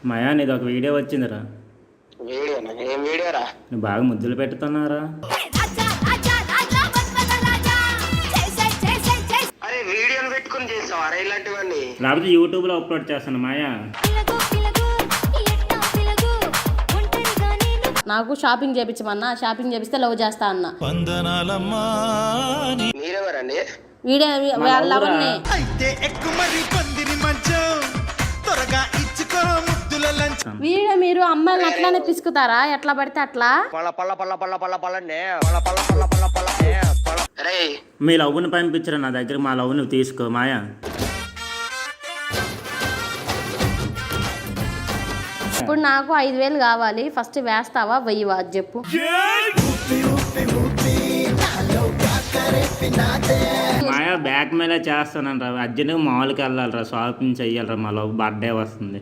మాయా నీది ఒక వీడియో వచ్చిందిరా. వీడియోనా? ఏం వీడియోరా? నువ్వు బాగా ముద్దులు పెట్టుతున్నారా? అరే వీడియోలు పెట్టుకుని చేస్తావా అరే ఇలాంటివన్నీ? లేకపోతే యూట్యూబ్లో అప్లోడ్ చేస్తాను మాయా. నాకు షాపింగ్ చేపించమన్నా, షాపింగ్ చేపిస్తే లవ్ చేస్తా అన్న. మీరెవరండి? వీడియో వాళ్ళవన్నీ వీడియో మీరు అమ్మాయిని అట్లానే పిసుకుతారా ఎట్లా పడితే అట్లా? మీ లవ్ని పంపించరా నా దగ్గర, మా లవ్ నువ్వు తీసుకో మాయా. ఇప్పుడు నాకు 5,000 కావాలి, ఫస్ట్ వేస్తావా వెయ్యవా అది చెప్పు. మాయా బ్యాక్ మేలే చేస్తానంట, అర్జెంట్గా మాల్కి వెళ్ళాలిరా, షాపింగ్ చెయ్యాలరా, మా లవ్ బర్త్డే వస్తుంది.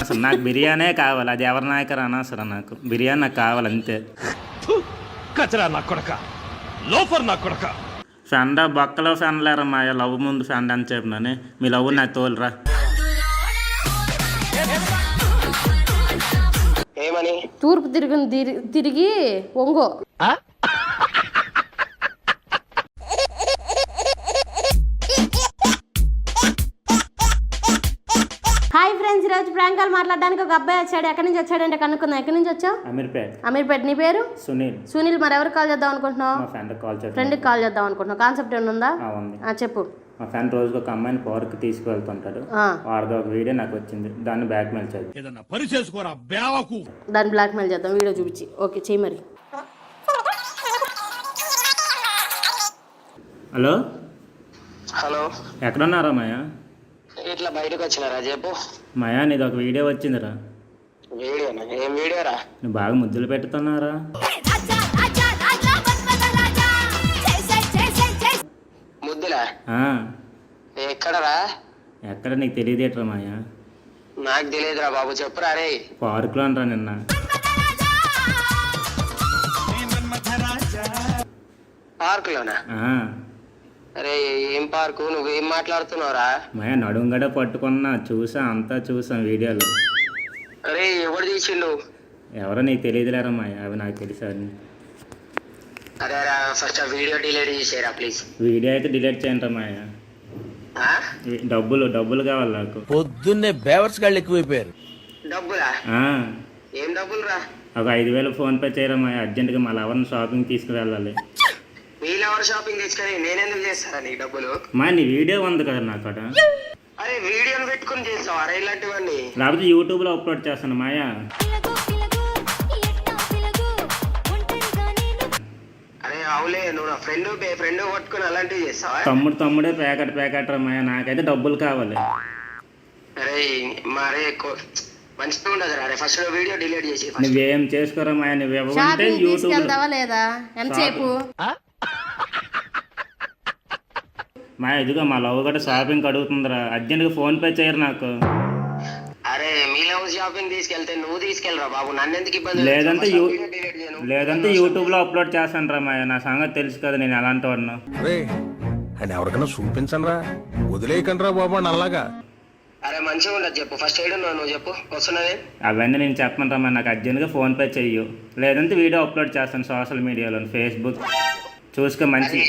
అసలు నాకు బిర్యానీ కావాలి, అది ఎవరి నాయకరా అనవసరం, నాకు బిర్యానీ నాకు కావాలి అంతే. ఫ్రెండ్ బొక్కలో ఫ్రెండ్ లేరా మాయా, లవ్ ముందు ఫ్రెండ్ అని చెప్పినాను. మీ లవ్ నాకు తోలురా. ఏమని? తూర్పు తిరిగి ఒంగో. హాయ్ ఫ్రెండ్స్, ఈరోజు ప్రాంకాలు మాట్లాడడానికి ఒక అబ్బాయి వచ్చాడు. ఎక్కడి నుంచి వచ్చాడంటే కనుక్కుందాం. ఎక్కడి నుంచి వచ్చావు? అమీర్పేట్. నీ పేరు? సునీల్. మరి ఎవరికి కాల్ చేద్దాం అనుకుంటున్నావు? ఫ్రెండ్కి కాల్ చేద్దాం అనుకుంటున్నావు. కాన్సెప్ట్ ఏమైనా ఉందా? చెప్పు. మా ఫ్రెండ్ రోజుకి ఒక అమ్మాయిని పార్క్ తీసుకువెళ్తుంటాడు. వాడిది ఒక వీడియో నాకు వచ్చింది, దాన్ని బ్లాక్ మెయిల్ చేద్దాం. దాన్ని బ్లాక్ మెయిల్ చేద్దాం వీడియో చూపించి. ఓకే చెయ్యి మరి. హలో హలో, ఎక్కడున్నారా మాయా? ఇట్లా బయటకు వచ్చినారా చెప్పు. మాయా నీది ఒక వీడియో వచ్చిందిరా. వీడియోనా? ఏం వీడియోరా? నువ్వు బాగా ముద్దులు పెట్టుతున్నారా? ముద్దులా? ఎక్కడరా? ఎక్కడ నీకు తెలియదేట్రా మాయా? నాకు తెలియదురా బాబు, చెప్పురా. రే పార్కులో అనరా నిన్న. పార్కులోనా? అరే ఏం పార్కు? నువ్వేం మాట్లాడుతున్నావురా? మాయా నడుంగడ పట్టుకున్నా, చూసా, అంతా చూసాం వీడియోలు. అరే ఎవడు తీసిండు? ఎవరో నీకు తెలియదులేరా మాయా, అవి నాకు తెలుసా. అరే ఫస్ట్ ఆ వీడియో డిలీట్ చేసేరా ప్లీజ్. వీడియో అయితే డిలీట్ చేయండి మాయా. డబ్బులు కావాలి నాకు. పొద్దున్నే బేవర్స్ గాళ్ళు ఎక్కువైపోయారు. డబ్బులా? ఏం డబ్బులు రా? ఒక 5,000 ఫోన్ పే చేయరా మాయా, అర్జెంట్గా మా లవర్ని షాపింగ్ తీసుకువెళ్ళాలి. వీళ్ళెవరు షాపింగ్ తెచ్చుకొని నేనెందుకు చేస్తారా నీకు డబ్బులు? మా నీ వీడియో ఉంది కదా నాకు అక్కడ. అరే వీడియోలు పెట్టుకుని చేస్తావా అరే ఇలాంటివన్నీ? లేకపోతే యూట్యూబ్లో అప్లోడ్ చేస్తాను మాయా. అరే అవులే, నువ్వు నా ఫ్రెండ్ పట్టుకుని అలాంటివి చేస్తావా? తమ్ముడే ప్యాకెట్ రా మాయా, నాకైతే డబ్బులు కావాలి. అరే మరే మంచిగా ఉండదు రా. ఫస్ట్ వీడియో డిలీట్ చేసి నువ్వేం చేసుకోరా మాయా, నువ్వేమంటే తీసుకెళ్తావా లేదా? ఎంతసేపు? మాయా ఇదిగో మా లవ్ కూడా షాపింగ్ అడుగుతుందిరా, అర్జెంట్గా ఫోన్ పే చేయరు నాకు. అరే మీ లవ్ షాపింగ్ తీసుకెళ్తే నువ్వు తీసుకెళ్ళరా బాబు, నన్ను ఎందుకు ఇబ్బంది? లేదంటే యూట్యూబ్లో అప్లోడ్ చేస్తాను రా మాయా, నా సంగతి తెలుసు కదా నేను ఎలాంటి వాడినా. అని ఎవరికైనా చూపించండి రా, వదిలేయకండి రా బాబు నల్లగా. అరే మంచిగా ఉండదు చెప్పు. ఫస్ట్ ఎయిడ్ నువ్వు చెప్పు, వస్తున్నది. అవన్నీ నేను చెప్పను రా, నాకు అర్జెంట్గా ఫోన్ పే చెయ్యు, లేదంటే వీడియో అప్లోడ్ చేస్తాను సోషల్ మీడియాలో, ఫేస్బుక్ చూసుకో. మంచి